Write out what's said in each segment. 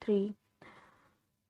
3।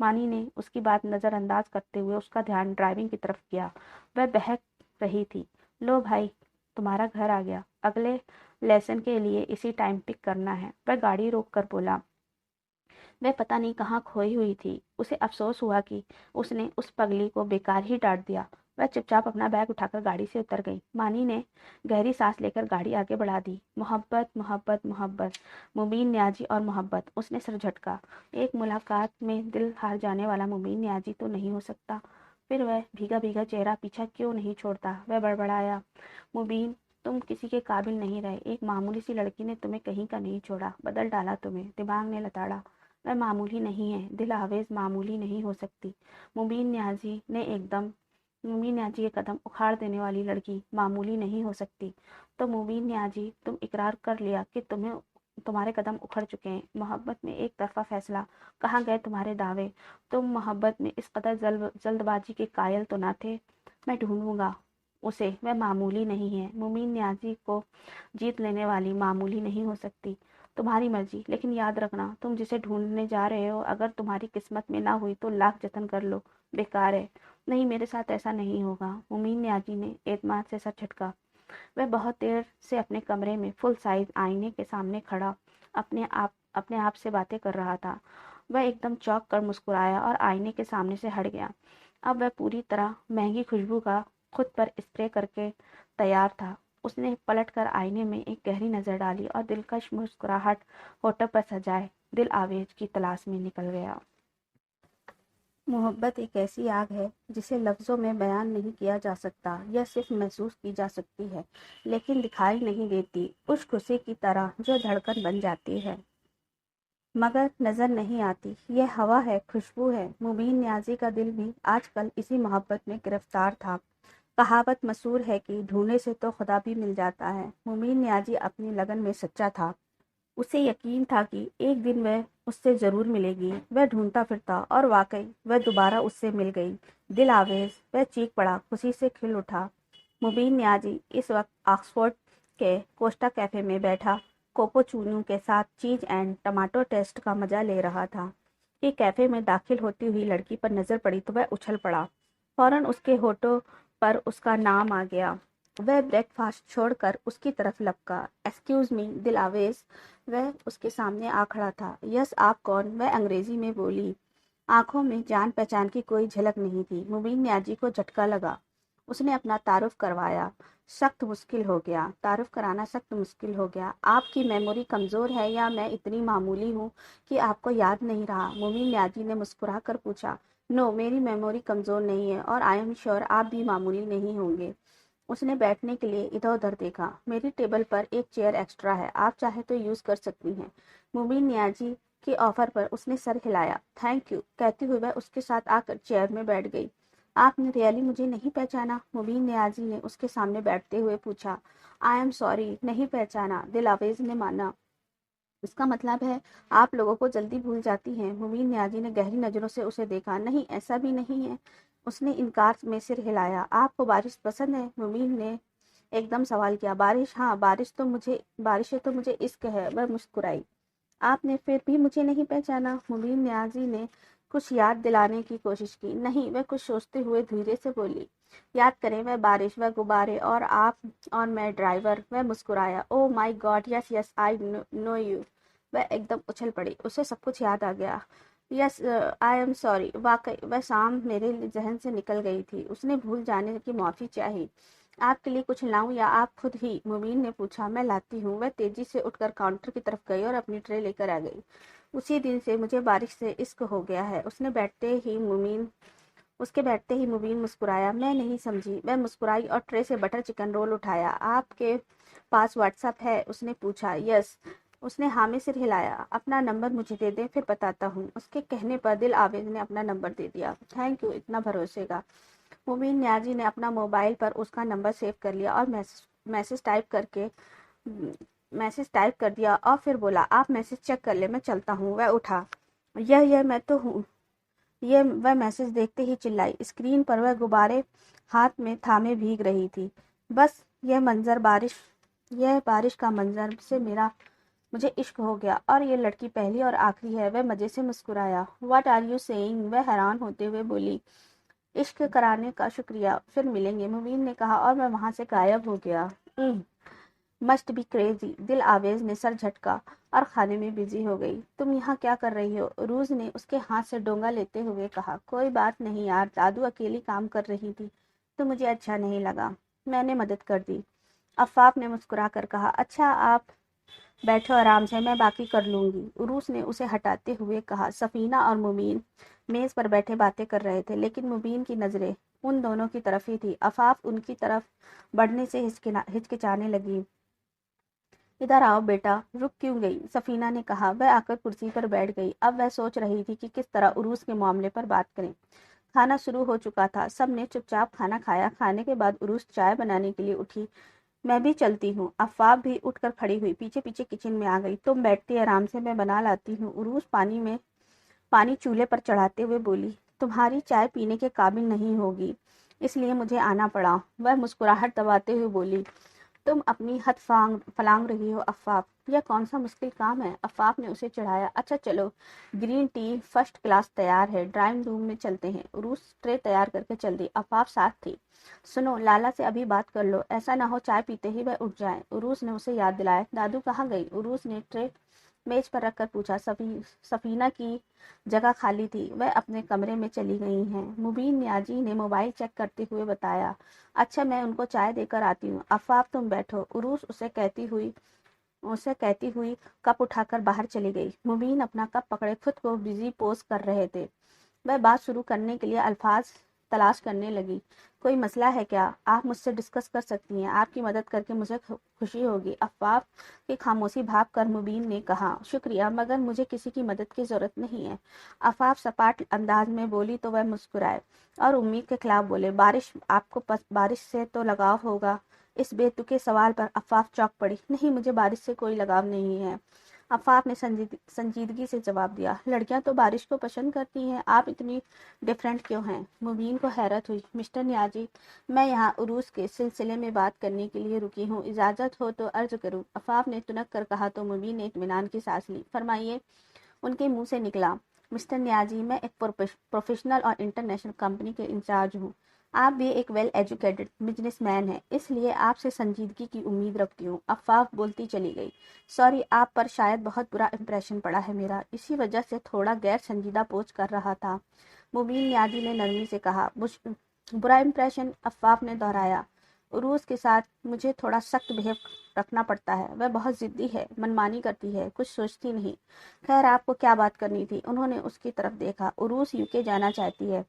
مانی نے اس کی بات نظر انداز کرتے ہوئے اس کا دھیان ڈرائیونگ کی طرف کیا۔ وہ بہک رہی تھی۔ لو بھائی، تمہارا گھر آ گیا، اگلے لیسن کے لیے اسی ٹائم پک کرنا ہے۔ وہ گاڑی روک کر بولا۔ وہ پتہ نہیں کہاں کھوئی ہوئی تھی۔ اسے افسوس ہوا کہ اس نے اس پگلی کو بیکار ہی ڈانٹ دیا۔ وہ چپ چاپ اپنا بیگ اٹھا کر گاڑی سے اتر گئی۔ مانی نے گہری سانس لے کر گاڑی آگے بڑھا دی۔ محبت محبت محبت، مبین نیازی اور محبت۔ اس نے سر جھٹکا۔ ایک ملاقات میں دل ہار جانے والا مبین نیازی تو نہیں ہو سکتا؟ پھر وہ بھیگا بھیگا چہرہ پیچھا کیوں نہیں چھوڑتا؟ وہ بڑبڑایا، مبین، تم کسی کے قابل نہیں رہے۔ ایک معمولی سی لڑکی نے تمہیں کہیں کا نہیں چھوڑا، بدل ڈالا تمہیں۔ دماغ نے لتاڑا۔ وہ معمولی نہیں ہے، دل آویز معمولی نہیں ہو سکتی۔ مبین نیازی کے قدم اکھاڑ دینے والی لڑکی معمولی نہیں ہو سکتی۔ تو مبین نیازی، تم اقرار کر لیا کہ تمہارے قدم اکھڑ چکے ہیں۔ محبت میں ایک طرفہ فیصلہ، کہاں گئے تمہارے دعوے؟ تم محبت میں اس قدر جلد بازی کے قائل تو نہ تھے؟ میں ڈھونڈوں گا اسے، وہ معمولی نہیں ہے۔ مبین نیازی کو جیت لینے والی معمولی نہیں ہو سکتی۔ تمہاری مرضی، لیکن یاد رکھنا، تم جسے ڈھونڈنے جا رہے ہو اگر تمہاری قسمت میں نہ ہوئی تو لاکھ جتن کر لو، بیکار ہے۔ نہیں، میرے ساتھ ایسا نہیں ہوگا۔ مبین نیازی نے اعتماد سے سر جھٹکا۔ وہ بہت دیر سے اپنے کمرے میں فل سائز آئینے کے سامنے کھڑا اپنے آپ سے باتیں کر رہا تھا۔ وہ ایک دم چونک کر مسکرایا اور آئینے کے سامنے سے ہٹ گیا۔ اب وہ پوری طرح مہنگی خوشبو کا خود پر اسپرے کر کے تیار تھا۔ اس نے پلٹ کر آئینے میں ایک گہری نظر ڈالی اور دلکش مسکراہٹ ہونٹوں پر سجائے دل آویز کی تلاش میں نکل گیا۔ محبت ایک ایسی آگ ہے جسے لفظوں میں بیان نہیں کیا جا سکتا، یہ صرف محسوس کی جا سکتی ہے، لیکن دکھائی نہیں دیتی، اس خوشی کی طرح جو دھڑکن بن جاتی ہے مگر نظر نہیں آتی۔ یہ ہوا ہے، خوشبو ہے۔ مبین نیازی کا دل بھی آج کل اسی محبت میں گرفتار تھا۔ کہاوت مشہور ہے کہ ڈھونڈنے سے تو خدا بھی مل جاتا ہے۔ مبین نیازی اپنی لگن میں سچا تھا۔ اسے یقین تھا کہ ایک دن وہ اس سے ضرور ملے گی۔ وہ ڈھونڈتا پھرتا اور واقعی وہ دوبارہ اس سے مل گئی۔ دل آویز وہ چیخ پڑا، خوشی سے کھل اٹھا۔ مبین نیازی اس وقت آکسفورڈ کے کوسٹا کیفے میں بیٹھا کوپوچینو کے ساتھ چیز اینڈ ٹماٹو ٹیسٹ کا مزہ لے رہا تھا کہ کیفے میں داخل ہوتی ہوئی لڑکی پر نظر پڑی تو وہ اچھل پڑا۔ فوراً اس کے ہونٹوں پر اس کا نام آ گیا۔ وہ بریک فاسٹ چھوڑ کر اس کی طرف لپکا۔ ایکسکیوز می، دل آویز۔ وہ اس کے سامنے آ کھڑا تھا۔ یس، آپ کون؟ وہ انگریزی میں بولی۔ آنکھوں میں جان پہچان کی کوئی جھلک نہیں تھی۔ مبین نیازی کو جھٹکا لگا۔ اس نے اپنا تعارف کروایا۔ سخت مشکل ہو گیا، تعارف کرانا سخت مشکل ہو گیا۔ آپ کی میموری کمزور ہے یا میں اتنی معمولی ہوں کہ آپ کو یاد نہیں رہا؟ مبین نیازی نے مسکرا کر پوچھا۔ نو، میری میموری کمزور نہیں ہے اور آئی ایم شیور آپ بھی معمولی نہیں ہوں گے۔ اس نے بیٹھنے کے لیے ادھر ادھر دیکھا۔ میری ٹیبل پر ایک چیئر ایکسٹرا ہے، آپ چاہے تو یوز کر سکتی ہیں۔ مبین نیازی کے آفر پر اس نے سر ہلایا۔ تھینک یو کہتے ہوئے وہ اس کے ساتھ آ کر چیئر میں بیٹھ گئی۔ آپ نے ریئلی مجھے نہیں پہچانا؟ مبین نیازی نے اس کے سامنے بیٹھتے ہوئے پوچھا۔ آئی ایم سوری، نہیں پہچانا، دل آویز نے مانا۔ اس کا مطلب ہے آپ لوگوں کو جلدی بھول جاتی ہیں۔ مبین نیازی نے گہری نظروں سے اسے دیکھا۔ نہیں، ایسا بھی نہیں ہے۔ اس نے انکار میں سر ہلایا۔ آپ کو بارش پسند ہے؟ مبین نے ایک دم سوال کیا۔ بارش؟ ہاں، بارشیں تو مجھے عشق ہے۔ وہ مسکرائی۔ آپ نے پھر بھی مجھے نہیں پہچانا؟ مبین نیازی نے کچھ یاد دلانے کی کوشش کی۔ نہیں، وہ کچھ سوچتے ہوئے دھیرے سے بولی۔ یاد کریں، وہ بارش، وہ غبارے اور آپ اور میں ڈرائیور۔ وہ مسکرایا۔ او مائی God, yes yes, I know you. وہ ایک دم اچھل پڑی۔ اسے سب کچھ یاد آ گیا۔ یس، آئی ایم سوری، واقعی وہ شام میرے ذہن سے نکل گئی تھی۔ اس نے بھول جانے کی معافی چاہی۔ آپ کے لیے کچھ لاؤں یا آپ خود ہی؟ مبین نے پوچھا۔ میں لاتی ہوں۔ وہ تیزی سے اٹھ کر کاؤنٹر کی طرف گئی اور اپنی ٹرے لے کر آ گئی۔ اسی دن سے مجھے بارش سے عشق ہو گیا ہے۔ اس کے بیٹھتے ہی مبین مسکرایا۔ میں نہیں سمجھی۔ وہ مسکرائی اور ٹرے سے بٹر چکن رول اٹھایا۔ آپ کے پاس واٹس ایپ ہے؟ اس نے پوچھا۔ یس۔ اس نے ہاں میں سر ہلایا۔ اپنا نمبر مجھے دے دیں، پھر بتاتا ہوں۔ اس کے کہنے پر دل آویز نے اپنا نمبر دے دیا۔ تھینک یو اتنا بھروسے کا۔ مبین نیازی نے اپنا موبائل پر اس کا نمبر سیو کر لیا اور میسج ٹائپ کر دیا اور پھر بولا، آپ میسج چیک کر لیں، میں چلتا ہوں۔ وہ اٹھا۔ میں تو ہوں۔ وہ میسج دیکھتے ہی چلائی۔ اسکرین پر وہ غبارے ہاتھ میں تھامے بھیگ رہی تھی۔ بس یہ بارش کا منظر سے میرا مجھے عشق ہو گیا اور یہ لڑکی پہلی اور آخری ہے۔ وہ مزے سے مسکرایا۔ What are you seeing? وہ حیران ہوتے ہوئے بولی۔ عشق کرانے کا شکریہ، پھر ملیں گے، مبین نے کہا اور میں وہاں سے غائب ہو گیا۔ مسٹ بی کریزی، دل آویز نے سر جھٹکا اور کھانے میں بزی ہو گئی۔ تم یہاں کیا کر رہی ہو؟ روز نے اس کے ہاتھ سے ڈونگا لیتے ہوئے کہا۔ کوئی بات نہیں یار، دادو اکیلی کام کر رہی تھی تو مجھے اچھا نہیں لگا، میں نے مدد کر دی۔ عفاف نے مسکرا کر کہا۔ اچھا آپ بیٹھو آرام سے، میں باقی کر لوں گی، عروس نے اسے ہٹاتے ہوئے کہا۔ سفینہ اور مبین میز پر بیٹھے باتیں کر رہے تھے، لیکن مبین کی نظریں ان دونوں کی طرف ہی تھی۔ عفاف ان کی طرف بڑھنے سے ہچکچانے لگی۔ ادھر آؤ بیٹا، رک کیوں گئی؟ سفینہ نے کہا۔ وہ آ کر کرسی پر بیٹھ گئی۔ اب وہ سوچ رہی تھی کہ کس طرح عروس کے معاملے پر بات کریں۔ کھانا شروع ہو چکا تھا، سب نے چپ چاپ کھانا کھایا۔ کھانے کے بعد عروس چائے بنانے کے لیے اٹھی۔ میں بھی چلتی ہوں۔ عفاف بھی اٹھ کر کھڑی ہوئی، پیچھے پیچھے کچن میں آ گئی۔ تم بیٹھتی آرام سے، میں بنا لاتی ہوں، عروس پانی چولہے پر چڑھاتے ہوئے بولی۔ تمہاری چائے پینے کے قابل نہیں ہوگی، اس لیے مجھے آنا پڑا، وہ مسکراہٹ دباتے ہوئے بولی۔ تم اپنی حد فلانگ رہی ہو عفاف، یہ کون سا مشکل کام ہے؟ عفاف نے اسے چڑھایا۔ اچھا چلو، گرین ٹی فرسٹ کلاس تیار ہے، ڈرائنگ روم میں چلتے ہیں۔ عروس ٹرے تیار کر کے چل دی۔ عفاف ساتھ تھی۔ سنو، لالا سے ابھی بات کر لو، ایسا نہ ہو چائے پیتے ہی وہ اٹھ جائیں۔ عروس نے اسے یاد دلایا۔ دادو کہاں گئی؟ عروس نے ٹرے میز پر رکھ کر پوچھا۔ سفینہ کی جگہ خالی تھی، وہ اپنے کمرے میں چلی گئی ہیں، مبین نیازی نے موبائل چیک کرتے ہوئے بتایا۔ اچھا میں ان کو چائے دے کر آتی ہوں، عفاف تم بیٹھو، عروس اسے کہتی ہوئی کپ اٹھا کر باہر چلی گئی۔ مبین اپنا کپ پکڑے خود کو بزی پوز کر رہے تھے۔ وہ بات شروع کرنے کے لیے الفاظ تلاش کرنے لگی۔ کوئی مسئلہ ہے کیا؟ آپ مجھ سے ڈسکس کر سکتی ہیں، آپ کی مدد کر کے مجھے خوشی ہوگی۔ عفاف کی خاموشی بھاپ کر مبین نے کہا۔ شکریہ، مگر مجھے کسی کی مدد کی ضرورت نہیں ہے۔ عفاف سپاٹ انداز میں بولی تو وہ مسکرائے اور امید کے خلاف بولے۔ آپ کو بارش سے تو لگاؤ ہوگا؟ اس بے تکے سوال پر عفاف چونک پڑی۔ نہیں، مجھے بارش سے کوئی لگاؤ نہیں ہے، عفاف نے سنجیدگی سے جواب دیا۔ لڑکیاں تو بارش کو پسند کرتی ہیں، آپ اتنی ڈفرینٹ کیوں ہیں؟ مبین کو حیرت ہوئی۔ مسٹر نیازی، میں یہاں عروس کے سلسلے میں بات کرنے کے لیے رکی ہوں، اجازت ہو تو عرض کروں، عفاف نے تنک کر کہا تو مبین نے اطمینان کی سانس لی۔ فرمائیے، ان کے منہ سے نکلا۔ مسٹر نیازی، میں ایک پروفیشنل اور انٹرنیشنل کمپنی کے انچارج ہوں، آپ بھی ایک ویل ایجوکیٹڈ بزنس مین ہیں، اس لیے آپ سے سنجیدگی کی امید رکھتی ہوں۔ عفاف بولتی چلی گئی۔ سوری، آپ پر شاید بہت برا امپریشن پڑا ہے میرا، اسی وجہ سے تھوڑا غیر سنجیدہ پوچھ کر رہا تھا، مبین نیازی نے نرمی سے کہا۔ برا امپریشن؟ عفاف نے دہرایا۔ عروس کے ساتھ مجھے تھوڑا سخت بہیو رکھنا پڑتا ہے، وہ بہت ضدی ہے، منمانی کرتی ہے، کچھ سوچتی نہیں۔ خیر آپ کو کیا بات کرنی تھی؟ انہوں نے اس کی طرف دیکھا۔ عروس UK جانا چاہتی ہے،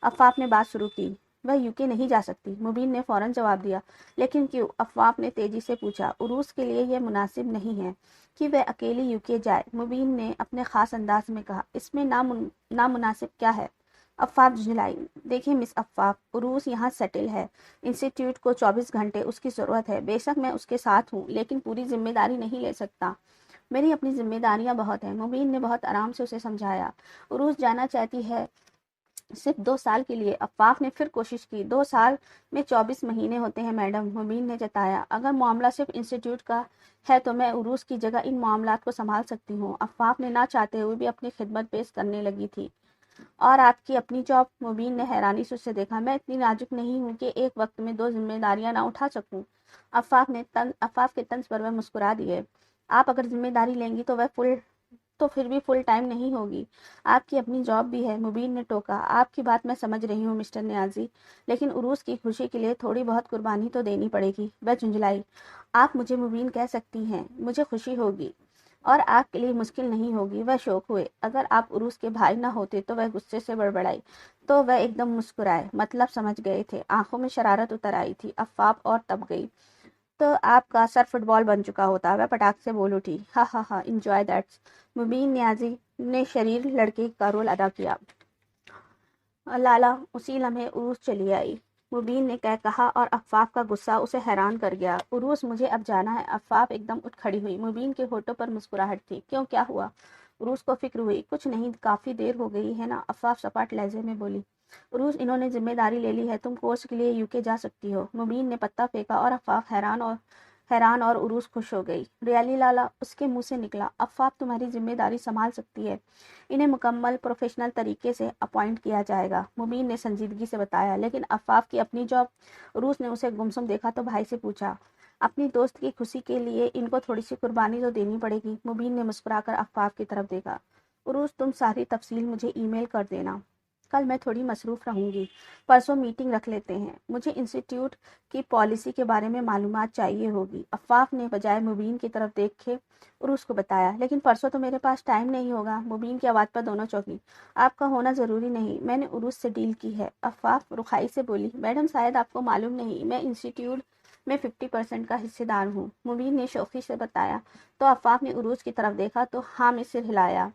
عفاف نے بات شروع کی۔ وہ UK نہیں جا سکتی، مبین نے فوراً جواب دیا۔ لیکن کیوں؟ عفاف نے تیزی سے پوچھا۔ عروس کے لیے یہ مناسب نہیں ہے کہ وہ اکیلی UK جائے، مبین نے اپنے خاص انداز میں کہا۔ اس میں نامناسب کیا ہے؟ عفاف جھنجھلائی۔ دیکھیں مس عفاف، عروس یہاں سیٹل ہے، انسٹی ٹیوٹ کو 24 گھنٹے اس کی ضرورت ہے، بے شک میں اس کے ساتھ ہوں، لیکن پوری ذمہ داری نہیں لے سکتا، میری اپنی ذمہ داریاں بہت ہیں، مبین نے بہت آرام سے اسے سمجھایا۔ عروس جانا چاہتی ہے صرف 2 سال کے لیے۔ عفاف نے پھر کوشش کی۔ 2 سال میں 24 مہینے ہوتے ہیں میڈم، مبین نے جتایا۔ اگر معاملہ صرف انسٹی ٹیوٹ کا ہے تو میں عروس کی جگہ ان معاملات کو سنبھال سکتی ہوں، عفاف نے نہ چاہتے ہوئے بھی اپنی خدمت پیش کرنے لگی تھی۔ اور آپ کی اپنی جاب؟ مبین نے حیرانی سے اسے دیکھا۔ میں اتنی نازک نہیں ہوں کہ ایک وقت میں 2 ذمہ داریاں نہ اٹھا سکوں، عفاف کے طنز پر وہ مسکرا دیے۔ آپ اگر ذمہ داری لیں گی تو پھر بھی فل ٹائم نہیں ہوگی، آپ کی اپنی جاب بھی ہے، مبین نے ٹوکا۔ آپ کی بات میں سمجھ رہی ہوں مسٹر نیازی، لیکن عروس کی خوشی کے لیے تھوڑی بہت قربانی تو دینی پڑے گی، وہ جھنجھلائی۔ آپ مجھے مبین کہہ سکتی ہیں، مجھے خوشی ہوگی اور آپ کے لیے مشکل نہیں ہوگی، وہ شوق ہوئے۔ اگر آپ عروس کے بھائی نہ ہوتے تو وہ غصے سے بڑبڑائی تو وہ ایک دم مسکرائے، مطلب سمجھ گئے تھے، آنکھوں میں شرارت اتر آئی تھی۔ عفاف اور تب گئی تو آپ کا سر فٹ بال بن چکا ہوتا، وہ پٹاخ سے بول اٹھی۔ ہاں ہاں ہاں، انجوائے دیٹس۔ مبین نیازی نے شریر لڑکے کا رول ادا کیا۔ لالا، اسی لمحے عروس چلی آئی، مبین نے کہا اور عفاف کا غصہ اسے حیران کر گیا۔ عروس مجھے اب جانا ہے، عفاف ایک دم اٹھ کھڑی ہوئی، مبین کے ہونٹوں پر مسکراہٹ تھی۔ کیوں، کیا ہوا؟ عروس کو فکر ہوئی۔ کچھ نہیں، کافی دیر ہو گئی ہے نا، عفاف سپاٹ لہجے میں بولی۔ عروس، انہوں نے ذمہ داری لے لی ہے، تم کورس کے لیے UK جا سکتی ہو، مبین نے پتہ پھینکا اور عفاف حیران اور عروس خوش ہو گئی۔ ریالی لالا، اس کے منہ سے نکلا، عفاف تمہاری ذمہ داری سنبھال سکتی ہے، انہیں مکمل پروفیشنل طریقے سے اپوائنٹ کیا جائے گا، مبین نے سنجیدگی سے بتایا۔ لیکن عفاف کی اپنی جاب؟ عروس نے اسے گمسم دیکھا تو بھائی سے پوچھا، اپنی دوست کی خوشی کے لیے ان کو تھوڑی سی قربانی تو دینی پڑے گی۔ مبین نے مسکرا کر عفاف کی طرف دیکھا۔ عروس، تم ساری تفصیل مجھے ای میل کر دینا، کل میں تھوڑی مصروف رہوں گی، پرسوں میٹنگ رکھ لیتے ہیں، مجھے انسٹیٹیوٹ کی پالیسی کے بارے میں معلومات چاہیے ہوگی۔ عفاف نے بجائے مبین کی طرف دیکھے عروس کو بتایا، لیکن پرسوں تو میرے پاس ٹائم نہیں ہوگا۔ مبین کی آواز پر دونوں چونکی۔ آپ کا ہونا ضروری نہیں، میں نے عروس سے ڈیل کی ہے۔ عفاف رخائی سے بولی، میڈم شاید آپ کو معلوم نہیں، میں انسٹیٹیوٹ میں 50% کا حصہ دار ہوں۔ مبین نے شوخی سے بتایا تو عفاف نے عروس کی طرف دیکھا تو ہاں میں سر ہلایا۔